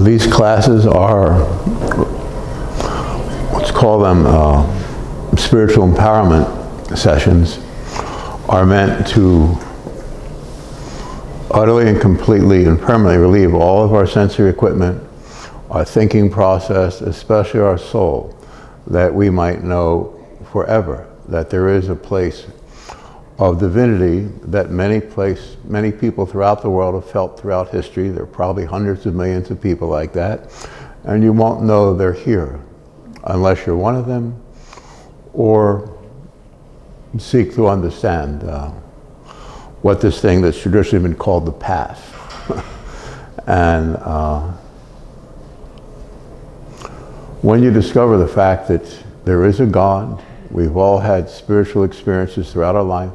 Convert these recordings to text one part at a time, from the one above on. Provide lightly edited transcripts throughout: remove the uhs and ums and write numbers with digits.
These classes are, let's call them spiritual empowerment sessions, are meant to utterly and completely and permanently relieve all of our sensory equipment, our thinking process, especially our soul, that we might know forever that there is a place of divinity that many people throughout the world have felt throughout history. There are probably hundreds of millions of people like that, and you won't know they're here unless you're one of them or seek to understand what this thing that's traditionally been called the past. And when you discover the fact that there is a God, we've all had spiritual experiences throughout our life,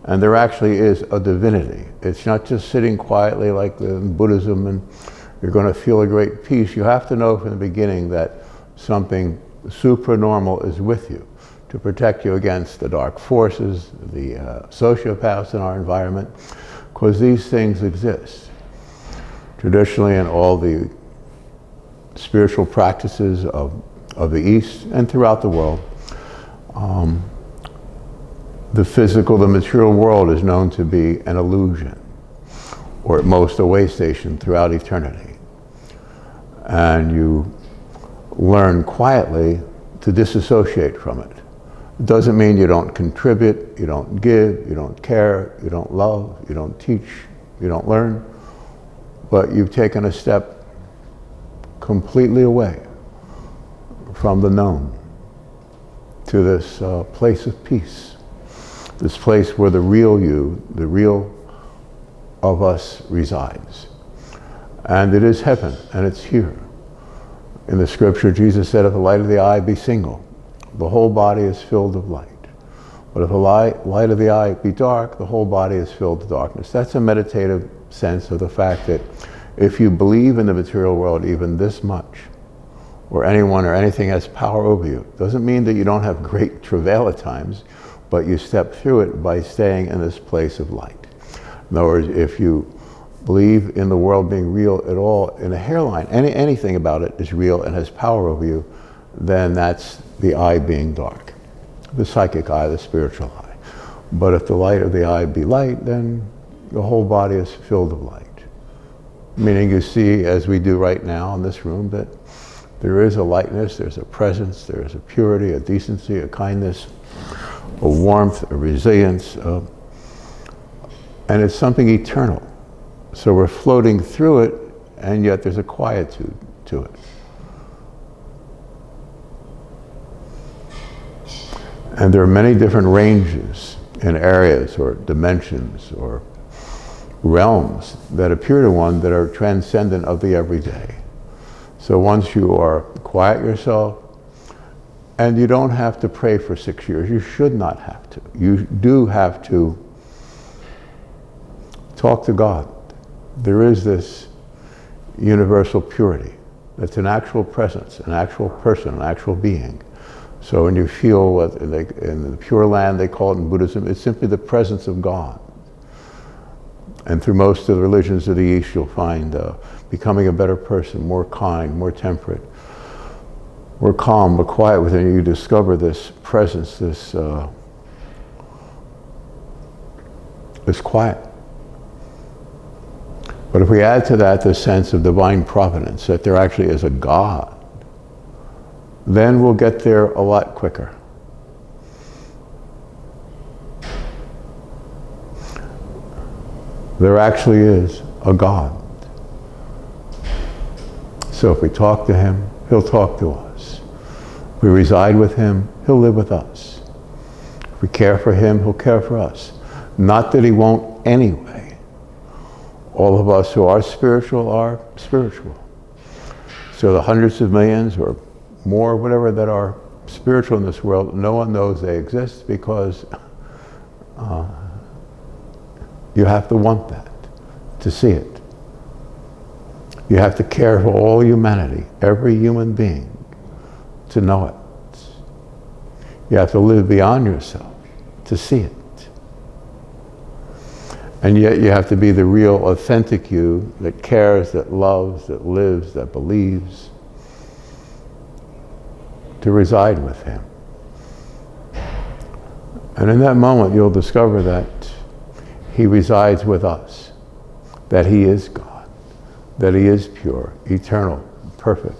and there actually is a divinity. It's not just sitting quietly like in Buddhism and you're going to feel a great peace. You have to know from the beginning that something supranormal is with you to protect you against the dark forces, the sociopaths in our environment, because these things exist. Traditionally, in all the spiritual practices of the East and throughout the world, the physical, the material world is known to be an illusion, or at most a way station throughout eternity. And you learn quietly to disassociate from it. It doesn't mean you don't contribute, you don't give, you don't care, you don't love, you don't teach, you don't learn, but you've taken a step completely away from the known to this place of peace, this place where the real you, the real of us resides. And it is heaven, and it's here. In the scripture, Jesus said, if the light of the eye be single, the whole body is filled with light. But if the light of the eye be dark, the whole body is filled with darkness. That's a meditative sense of the fact that if you believe in the material world even this much, or anyone or anything has power over you, doesn't mean that you don't have great travail at times, but you step through it by staying in this place of light. In other words, if you believe in the world being real at all, in a hairline, anything about it is real and has power over you, then that's the eye being dark, the psychic eye, the spiritual eye. But if the light of the eye be light, then the whole body is filled with light. Meaning you see, as we do right now in this room, that there is a lightness, there's a presence, there is a purity, a decency, a kindness, a warmth, a resilience, and it's something eternal. So we're floating through it, and yet there's a quietude to it. And there are many different ranges and areas or dimensions or realms that appear to one that are transcendent of the everyday. So once you are quiet yourself, and you don't have to pray for 6 years, you should not have to. You do have to talk to God. There is this universal purity that's an actual presence, an actual person, an actual being. So when you feel what in the Pure Land they call it in Buddhism, it's simply the presence of God. And through most of the religions of the East, you'll find becoming a better person, more kind, more temperate, more calm, more quiet within you. You discover this presence, this quiet. But if we add to that the sense of divine providence, that there actually is a God, then we'll get there a lot quicker. There actually is a God. So if we talk to him, he'll talk to us. If we reside with him, he'll live with us. If we care for him, he'll care for us. Not that he won't anyway. All of us who are spiritual are spiritual. So the hundreds of millions or more, whatever, that are spiritual in this world, no one knows they exist because you have to want that, to see it. You have to care for all humanity, every human being, to know it. You have to live beyond yourself to see it. And yet you have to be the real, authentic you that cares, that loves, that lives, that believes, to reside with him. And in that moment you'll discover that he resides with us, that he is God, that he is pure, eternal, perfect.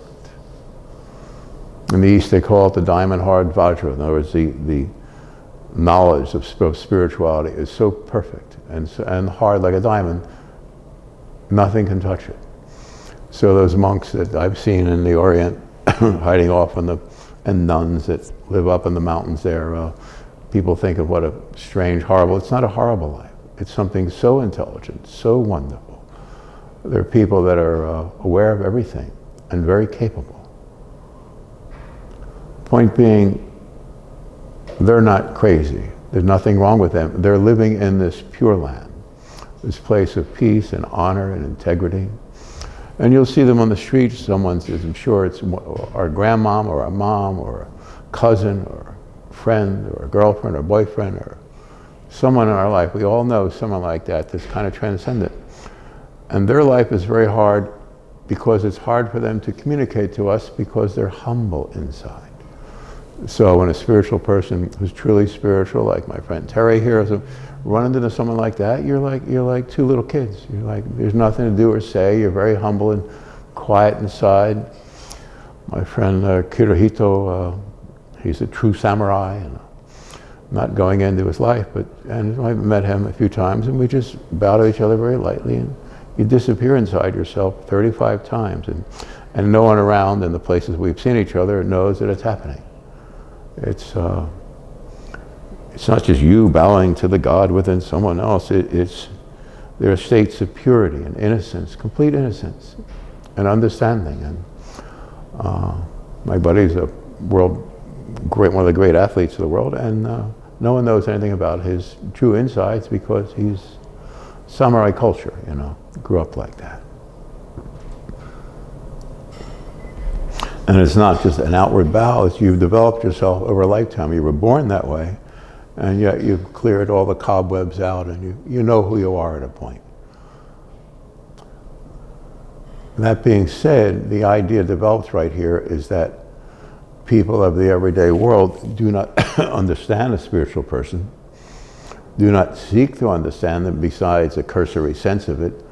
In the East they call it the diamond hard vajra. In other words, the knowledge of spirituality is so perfect and hard like a diamond, nothing can touch it. So those monks that I've seen in the Orient hiding off and nuns that live up in the mountains there, people think of what a strange, horrible, it's not a horrible life. It's something so intelligent, so wonderful. There are people that are aware of everything and very capable. Point being, they're not crazy. There's nothing wrong with them. They're living in this pure land, this place of peace and honor and integrity. And you'll see them on the streets. Someone says, I'm sure it's our grandmom or our mom or a cousin or a friend or a girlfriend or boyfriend or someone in our life. We all know someone like that that's kind of transcendent. And their life is very hard because it's hard for them to communicate to us because they're humble inside. So when a spiritual person who's truly spiritual, like my friend Terry here, run into someone like that, you're like two little kids. You're like, there's nothing to do or say. You're very humble and quiet inside. My friend Kirohito, he's a true samurai, and not going into his life, and I've met him a few times, and we just bow to each other very lightly, and you disappear inside yourself 35 times, and no one around in the places we've seen each other knows that it's happening. It's not just you bowing to the God within someone else. There are states of purity and innocence, complete innocence, and understanding. And my buddy's one of the great athletes of the world, and no one knows anything about his true insides because he's samurai culture, grew up like that. And it's not just an outward bow, it's you've developed yourself over a lifetime. You were born that way, and yet you've cleared all the cobwebs out, and you know who you are at a point. That being said, the idea develops right here is that people of the everyday world do not understand a spiritual person, do not seek to understand them besides a cursory sense of it.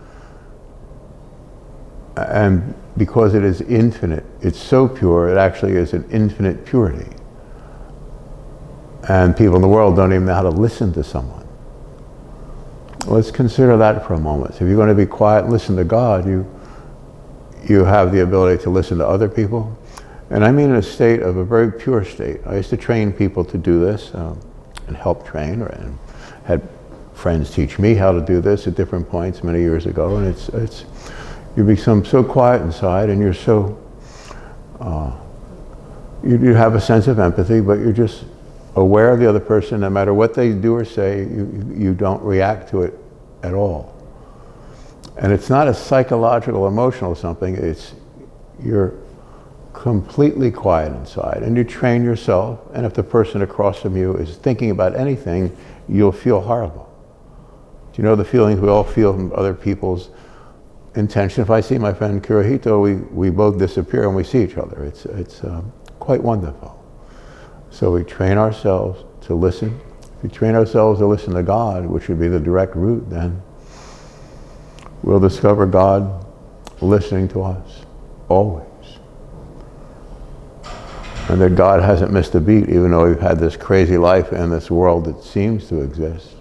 And because it is infinite, it's so pure, it actually is an infinite purity. And people in the world don't even know how to listen to someone. Let's consider that for a moment. So if you're going to be quiet and listen to God, you have the ability to listen to other people. And I mean in a state of a very pure state. I used to train people to do this and help train, and had friends teach me how to do this at different points many years ago. And it's you become so quiet inside, and you're so, you have a sense of empathy, but you're just aware of the other person. No matter what they do or say, you don't react to it at all. And it's not a psychological, emotional something, you're completely quiet inside, and you train yourself, and if the person across from you is thinking about anything, you'll feel horrible. Do you know the feelings we all feel from other people's intention? If I see my friend Kirohito, we both disappear and we see each other. It's quite wonderful. So we train ourselves to listen. If we train ourselves to listen to God, which would be the direct route, then we'll discover God listening to us, always. And that God hasn't missed a beat, even though we've had this crazy life in this world that seems to exist.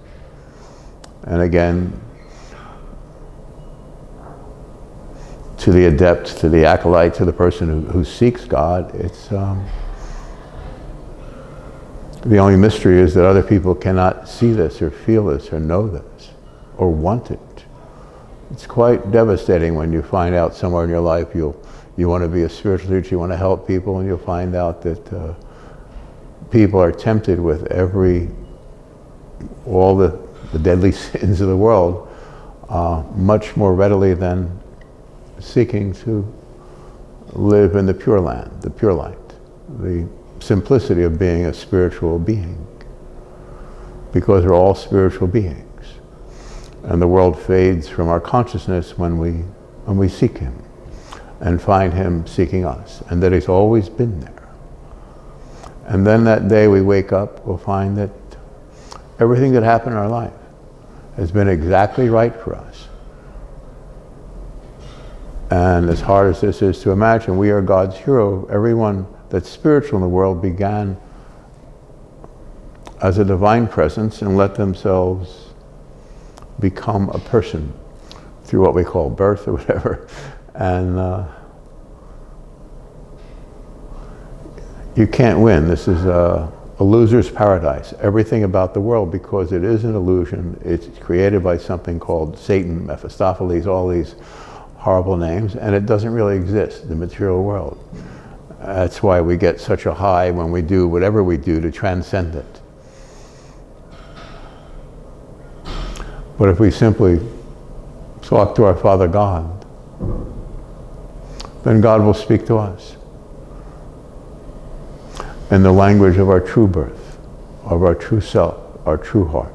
And again, to the adept, to the acolyte, to the person who seeks God, it's the only mystery is that other people cannot see this or feel this or know this or want it. It's quite devastating when you find out somewhere in your life you want to be a spiritual teacher, you want to help people, and you'll find out that people are tempted with all the deadly sins of the world much more readily than seeking to live in the pure land, the pure light, the simplicity of being a spiritual being, because we're all spiritual beings. And the world fades from our consciousness when we seek him and find him seeking us, and that he's always been there. And then that day we wake up, we'll find that everything that happened in our life has been exactly right for us. And as hard as this is to imagine, we are God's hero. Everyone that's spiritual in the world began as a divine presence and let themselves become a person through what we call birth or whatever. And you can't win. This is a loser's paradise. Everything about the world, because it is an illusion, it's created by something called Satan, Mephistopheles, all these horrible names, and it doesn't really exist, the material world. That's why we get such a high when we do whatever we do to transcend it. But if we simply talk to our Father God, then God will speak to us in the language of our true birth, of our true self, our true heart.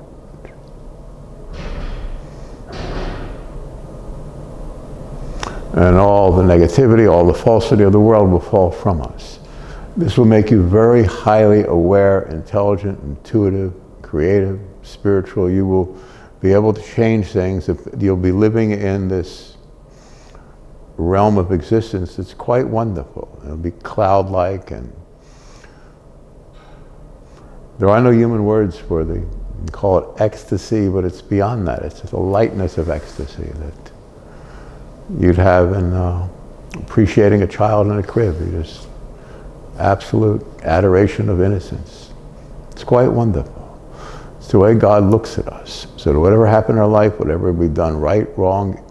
And all the negativity, all the falsity of the world will fall from us. This will make you very highly aware, intelligent, intuitive, creative, spiritual. You will be able to change things. You'll be living in this realm of existence that's quite wonderful. It'll be cloud-like, and there are no human words for you call it ecstasy, but it's beyond that. It's just a lightness of ecstasy that you'd have in appreciating a child in a crib. You just absolute adoration of innocence. It's quite wonderful. It's the way God looks at us. So whatever happened in our life, whatever we've done, right, wrong,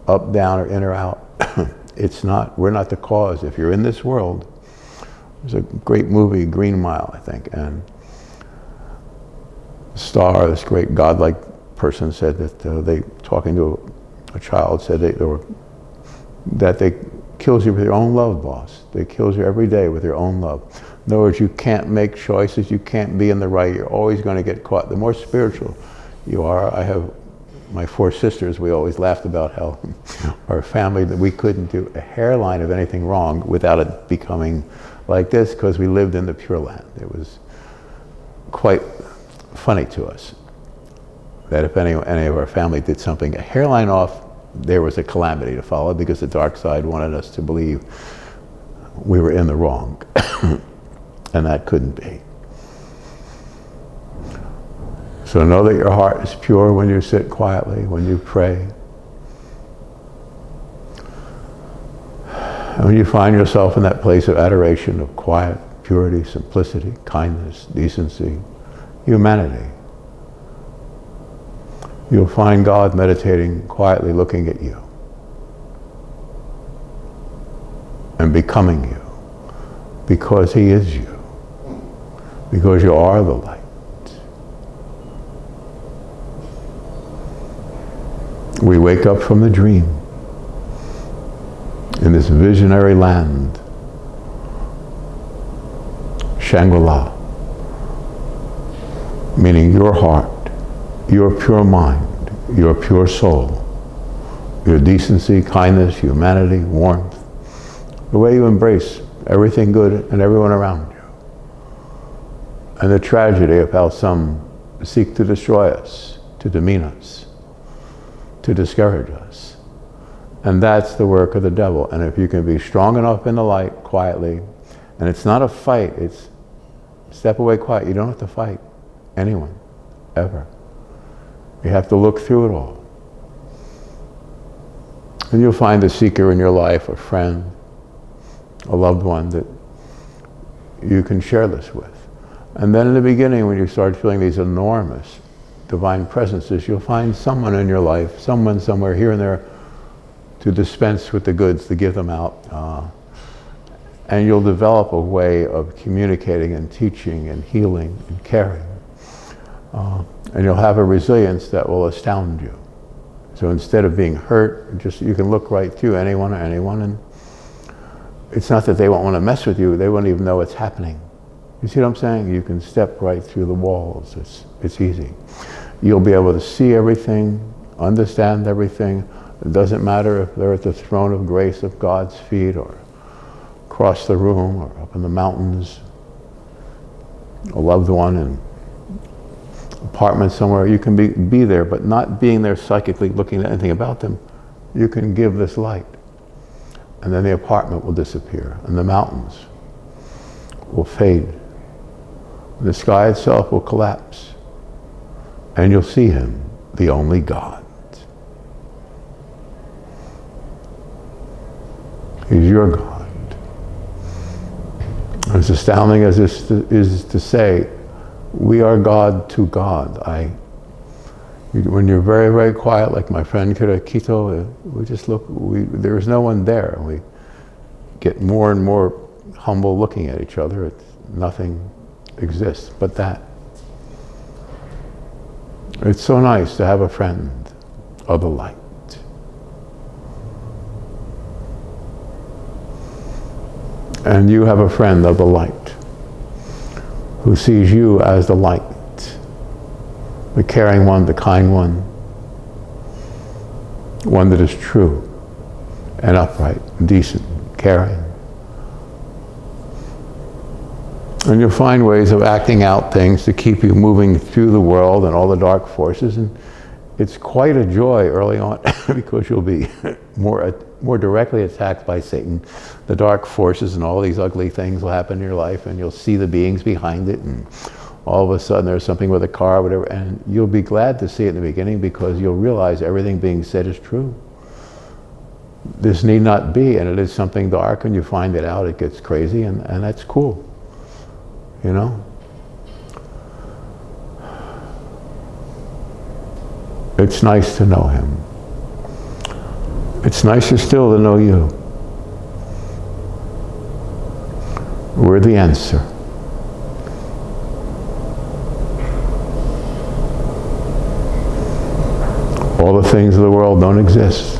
up, down, or in or out, we're not the cause. If you're in this world, there's a great movie, Green Mile, I think, and the star, this great godlike person, said that they, talking to a child, said that they kills you with your own love, boss. They kills you every day with your own love. In other words, you can't make choices, you can't be in the right, you're always going to get caught. The more spiritual you are, I have my 4 sisters, we always laughed about how our family, that we couldn't do a hairline of anything wrong without it becoming like this, because we lived in the Pure Land. It was quite funny to us that if any of our family did something a hairline off, there was a calamity to follow, because the dark side wanted us to believe we were in the wrong. And that couldn't be. So know that your heart is pure when you sit quietly, when you pray. And when you find yourself in that place of adoration, of quiet, purity, simplicity, kindness, decency, humanity, you'll find God meditating quietly, looking at you and becoming you, because he is you, because you are the light. We wake up from the dream in this visionary land, Shangri-La, meaning your heart, your pure mind, your pure soul, your decency, kindness, humanity, warmth, the way you embrace everything good and everyone around you, and the tragedy of how some seek to destroy us, to demean us, to discourage us. And that's the work of the devil. And if you can be strong enough in the light, quietly, and it's not a fight, it's step away quiet. You don't have to fight anyone, ever. You have to look through it all. And you'll find a seeker in your life, a friend, a loved one that you can share this with. And then in the beginning, when you start feeling these enormous divine presences, you'll find someone in your life, someone somewhere here and there, to dispense with the goods, to give them out. And you'll develop a way of communicating and teaching and healing and caring. And you'll have a resilience that will astound you. So instead of being hurt, you can look right through anyone, and it's not that they won't want to mess with you, they won't even know it's happening. You see what I'm saying? You can step right through the walls. It's easy. You'll be able to see everything understand everything. It doesn't matter if they're at the throne of grace of God's feet or across the room or up in the mountains, a loved one in an apartment somewhere. You can be there, but not being there psychically looking at anything about them. You can give this light. And then the apartment will disappear and the mountains will fade. The sky itself will collapse. And you'll see him, the only God. He's your God. As astounding as this is to say, we are God to God. When you're very, very quiet, like my friend Kirakito, we just look, there's no one there. And we get more and more humble looking at each other. Nothing exists but that. It's so nice to have a friend of the light. And you have a friend of the light who sees you as the light, the caring one, the kind one that is true and upright, decent, caring. And you'll find ways of acting out things to keep you moving through the world and all the dark forces. And it's quite a joy early on because you'll be more directly attacked by Satan. The dark forces and all these ugly things will happen in your life, and you'll see the beings behind it, and all of a sudden there's something with a car or whatever, and you'll be glad to see it in the beginning because you'll realize everything being said is true. This need not be, and it is something dark, and you find it out, it gets crazy, and that's cool. You know? It's nice to know him. It's nicer still to know you. We're the answer. All the things of the world don't exist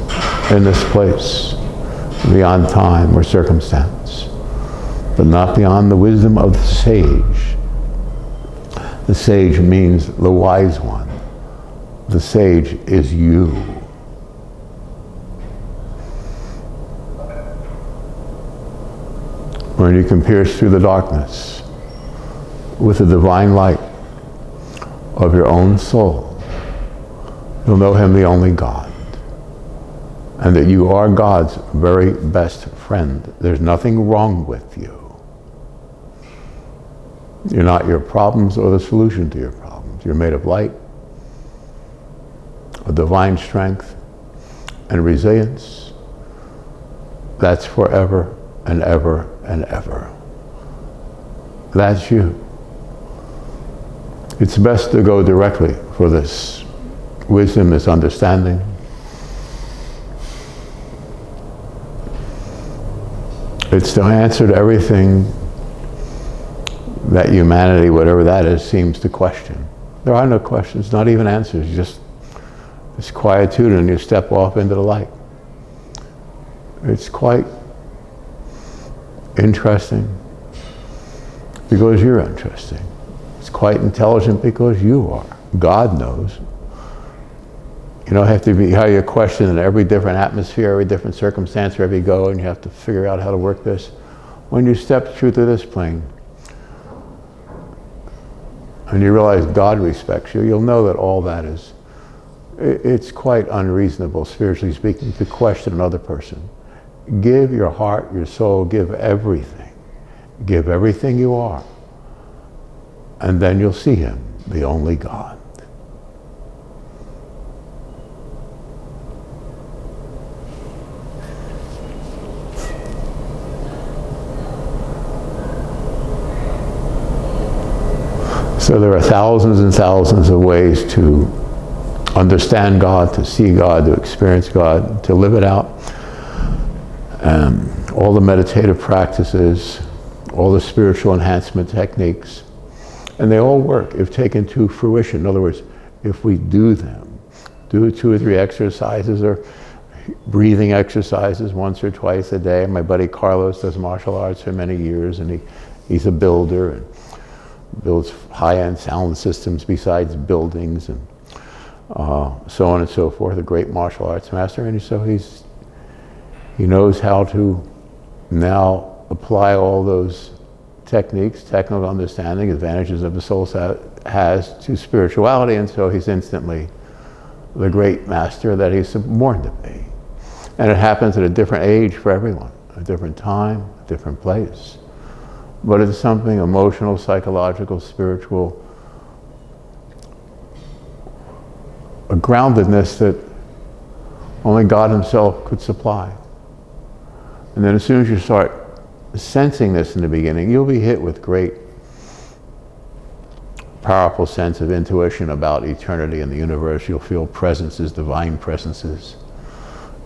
in this place, beyond time or circumstance, but not beyond the wisdom of the sage. The sage means the wise one. The sage is you. When you can pierce through the darkness with the divine light of your own soul, you'll know him, the only God, and that you are God's very best friend. There's nothing wrong with you. You're not your problems or the solution to your problems. You're made of light, of divine strength and resilience. That's forever and ever and ever. That's you. It's best to go directly for this wisdom, this understanding. It's the answer to everything that humanity, whatever that is, seems to question. There are no questions, not even answers, just this quietude, and you step off into the light. It's quite interesting because you're interesting. It's quite intelligent because you are. God knows. You don't have to be how you question in every different atmosphere, every different circumstance, wherever you go, and you have to figure out how to work this. When you step through to this plane and you realize God respects you, you'll know that all that is, it's quite unreasonable, spiritually speaking, to question another person. Give your heart, your soul, give everything. Give everything you are. And then you'll see him, the only God. So there are thousands and thousands of ways to understand God, to see God, to experience God, to live it out. All the meditative practices, all the spiritual enhancement techniques, and they all work if taken to fruition. In other words, if we do them, do 2 or 3 exercises or breathing exercises once or twice a day. My buddy Carlos does martial arts for many years, and he's a builder and builds high-end sound systems besides buildings. And so on and so forth, a great martial arts master, and so he knows how to now apply all those techniques, technical understanding, advantages of the soul has to spirituality, and so he's instantly the great master that he's born to be. And it happens at a different age for everyone, a different time, a different place. But it's something emotional, psychological, spiritual, a groundedness that only God himself could supply. And then as soon as you start sensing this in the beginning, you'll be hit with great, powerful sense of intuition about eternity and the universe. You'll feel presences, divine presences.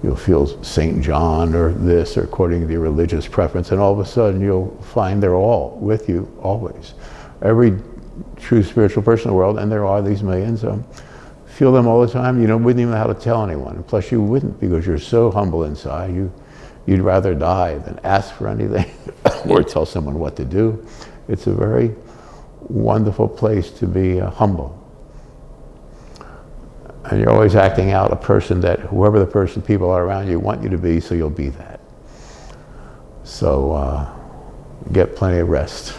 You'll feel St. John or this, or according to your religious preference, and all of a sudden you'll find they're all with you always. Every true spiritual person in the world, and there are these millions, feel them all the time. You wouldn't even know how to tell anyone. And plus you wouldn't, because you're so humble inside. You'd rather die than ask for anything or tell someone what to do. It's a very wonderful place to be humble. And you're always acting out a person that whoever the people are around you want you to be, so you'll be that. So get plenty of rest.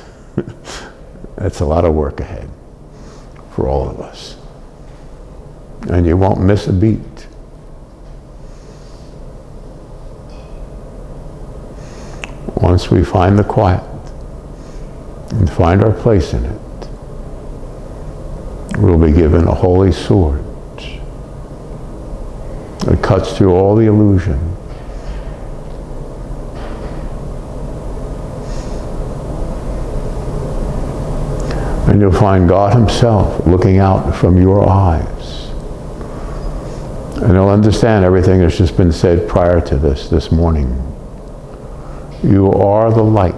That's a lot of work ahead for all of us. And you won't miss a beat. Once we find the quiet and find our place in it, we'll be given a holy sword that cuts through all the illusion. And you'll find God himself looking out from your eyes. And you'll understand everything that's just been said prior to this morning. You are the light.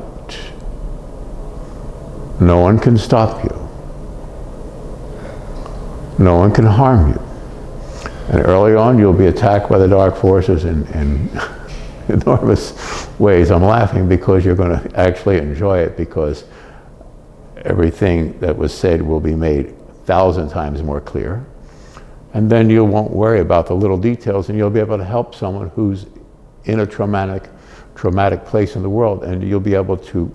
No one can stop you. No one can harm you. And early on you'll be attacked by the dark forces in enormous ways. I'm laughing because you're going to actually enjoy it, because everything that was said will be made 1,000 times more clear. And then you won't worry about the little details, and you'll be able to help someone who's in a traumatic place in the world, and you'll be able to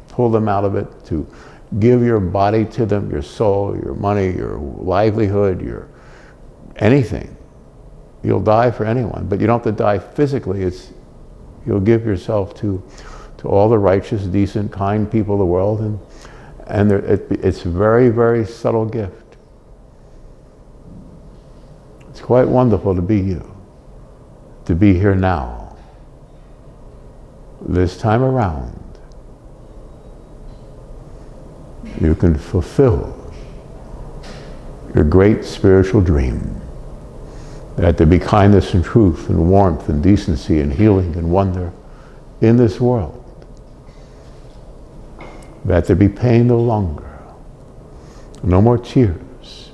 pull them out of it, to give your body to them, your soul, your money, your livelihood, your anything. You'll die for anyone, but you don't have to die physically. You'll give yourself to all the righteous, decent, kind people of the world, and it's a very, very subtle gift. It's quite wonderful to be you, to be here now, this time around. You can fulfill your great spiritual dream, that there be kindness and truth and warmth and decency and healing and wonder in this world, that there be pain no longer, no more tears,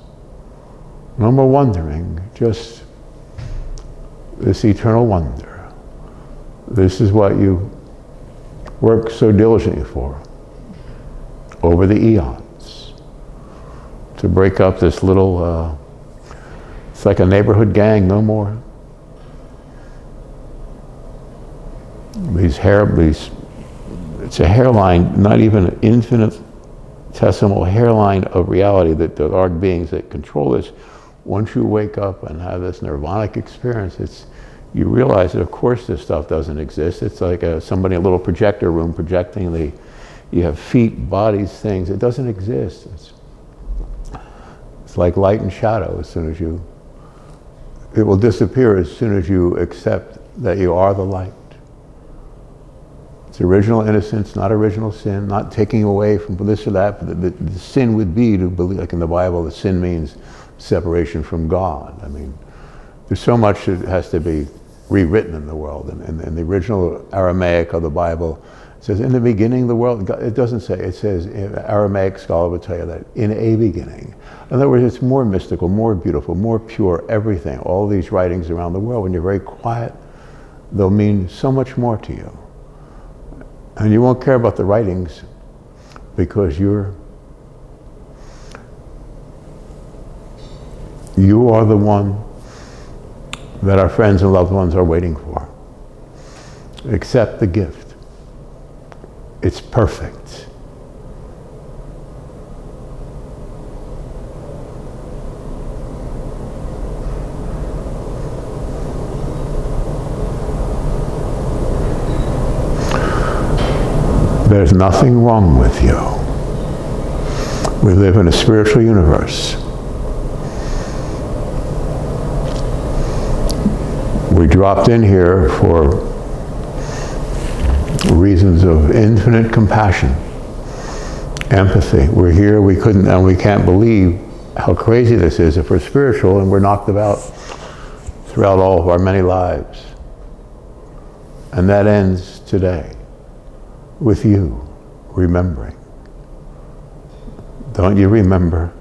no more wondering, just this eternal wonder. This is what you work so diligently for over the eons, to break up this little, it's like a neighborhood gang, no more. It's a hairline, not even an infinitesimal hairline of reality, that there are beings that control this. Once you wake up and have this nirvanic experience, you realize that of course this stuff doesn't exist. It's like somebody in a little projector room projecting you have feet, bodies, things. It doesn't exist. It's like light and shadow. It will disappear as soon as you accept that you are the light. It's original innocence, not original sin, not taking away from this or that. The sin would be to believe, like in the Bible, the sin means separation from God. I mean, there's so much that has to be rewritten in the world. And the original Aramaic of the Bible says, in the beginning of the world, it doesn't say, it says, Aramaic scholar would tell you that, in a beginning. In other words, it's more mystical, more beautiful, more pure, everything. All these writings around the world, when you're very quiet, they'll mean so much more to you. And you won't care about the writings because you're You are the one that our friends and loved ones are waiting for. Accept the gift. It's perfect. There's nothing wrong with you. We live in a spiritual universe. We dropped in here for reasons of infinite compassion, empathy. We're here, we couldn't, and we can't believe how crazy this is if we're spiritual and we're knocked about throughout all of our many lives. And that ends today with you remembering. Don't you remember?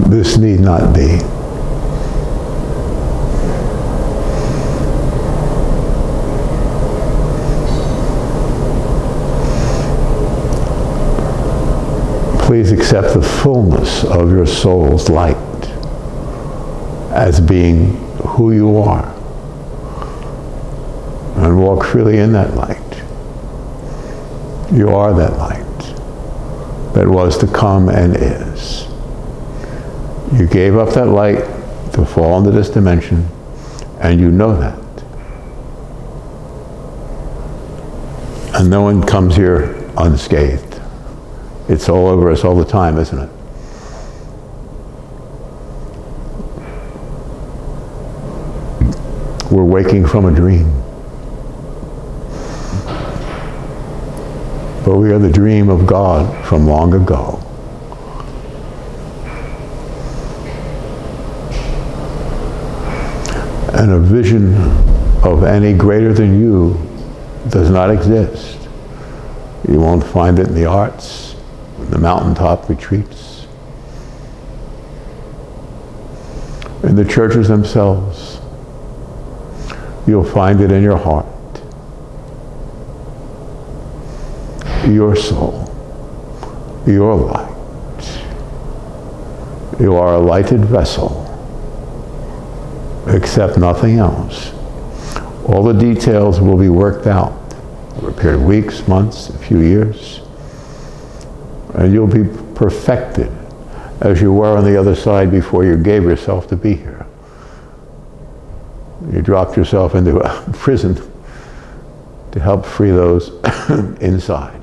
This need not be. Please accept the fullness of your soul's light as being who you are, and walk freely in that light. You are that light that was to come and is. You gave up that light to fall into this dimension, and you know that. And no one comes here unscathed. It's all over us all the time, isn't it? We're waking from a dream. But we are the dream of God from long ago. And a vision of any greater than you does not exist. You won't find it in the arts, in the mountaintop retreats, in the churches themselves. You'll find it in your heart, your soul, your light. You are a lighted vessel. Accept nothing else. All the details will be worked out over a period of weeks, months, a few years. And you'll be perfected as you were on the other side before you gave yourself to be here. You dropped yourself into a prison to help free those inside.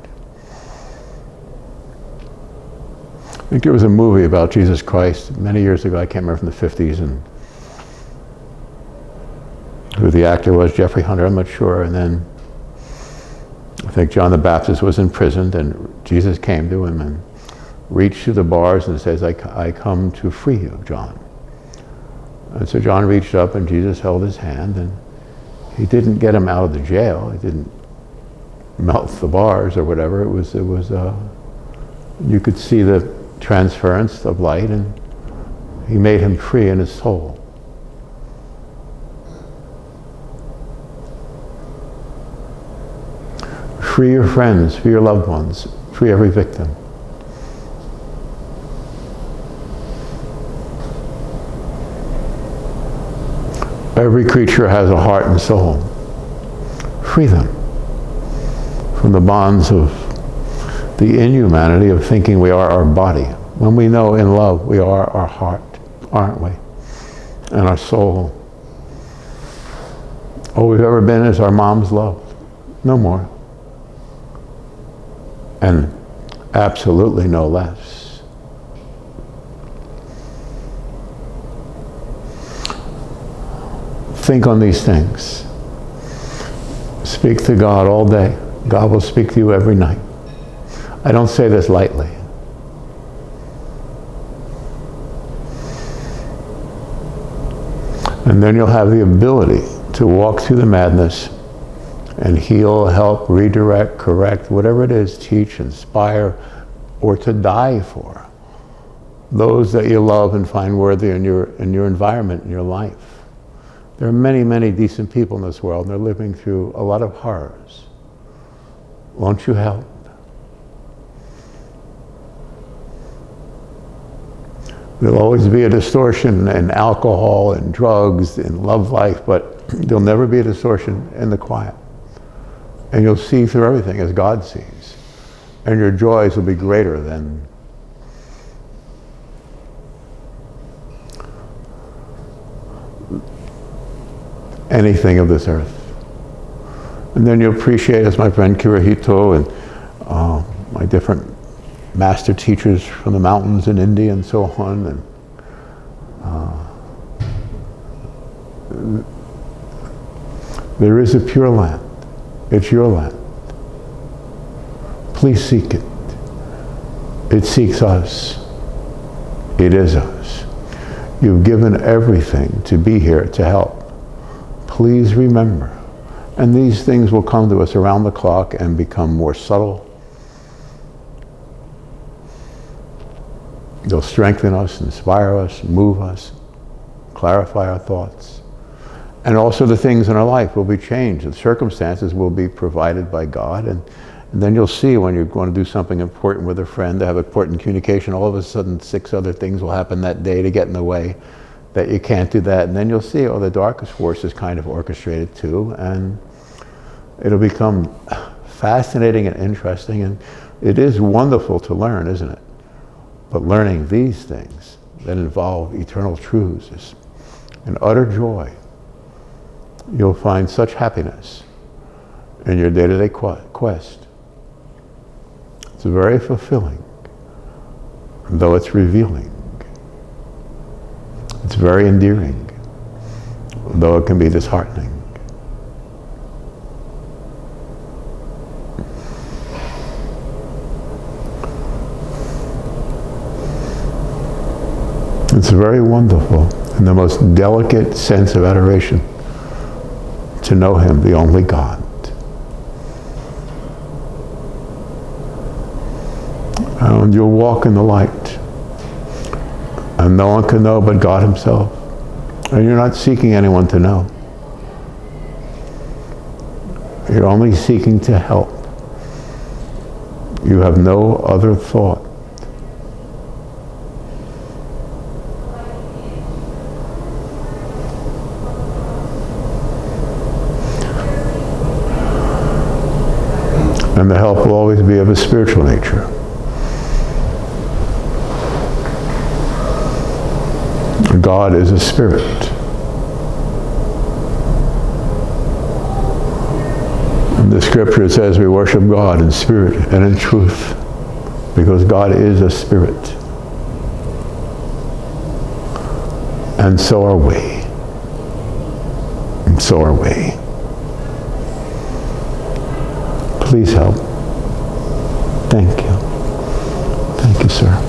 I think there was a movie about Jesus Christ many years ago, I can't remember, from the 50s, and who the actor was, Jeffrey Hunter, I'm not sure. And then I think John the Baptist was imprisoned, and Jesus came to him and reached through the bars and says, I come to free you, John. And so John reached up and Jesus held his hand, and he didn't get him out of the jail. He didn't melt the bars or whatever. It was you could see the transference of light, and he made him free in his soul. Free your friends, free your loved ones, free every victim. Every creature has a heart and soul. Free them from the bonds of the inhumanity of thinking we are our body, when we know in love we are our heart, aren't we? And our soul. All we've ever been is our mom's love. No more. And absolutely no less. Think on these things. Speak to God all day. God will speak to you every night. I don't say this lightly. And then you'll have the ability to walk through the madness and heal, help, redirect, correct, whatever it is, teach, inspire, or to die for those that you love and find worthy in your environment, in your life. There are many, many decent people in this world, and they're living through a lot of horrors. Won't you help? There'll always be a distortion in alcohol and drugs and love life, but there'll never be a distortion in the quiet. And you'll see through everything as God sees. And your joys will be greater than anything of this earth. And then you'll appreciate, as my friend Kirihito and my different master teachers from the mountains in India and so on, and there is a pure land. It's your land. Please seek it. It seeks us. It is us. You've given everything to be here to help. Please remember. And these things will come to us around the clock and become more subtle. They'll strengthen us, inspire us, move us, clarify our thoughts. And also the things in our life will be changed. The circumstances will be provided by God. And then you'll see when you're going to do something important with a friend, to have important communication, all of a sudden 6 other things will happen that day to get in the way, that you can't do that. And then you'll see, oh, the darkest force is kind of orchestrated too. And it'll become fascinating and interesting. And it is wonderful to learn, isn't it? But learning these things that involve eternal truths is an utter joy. You'll find such happiness in your day-to-day quest. It's very fulfilling, though it's revealing. It's very endearing, though it can be disheartening. It's very wonderful, in the most delicate sense of adoration, to know Him, the only God. And you'll walk in the light, and no one can know but God Himself. And you're not seeking anyone to know. You're only seeking to help. You have no other thought. And the help will always be of a spiritual nature. God is a spirit. And the scripture says we worship God in spirit and in truth, because God is a spirit. And so are we. And so are we. Please help. Thank you. Thank you, sir.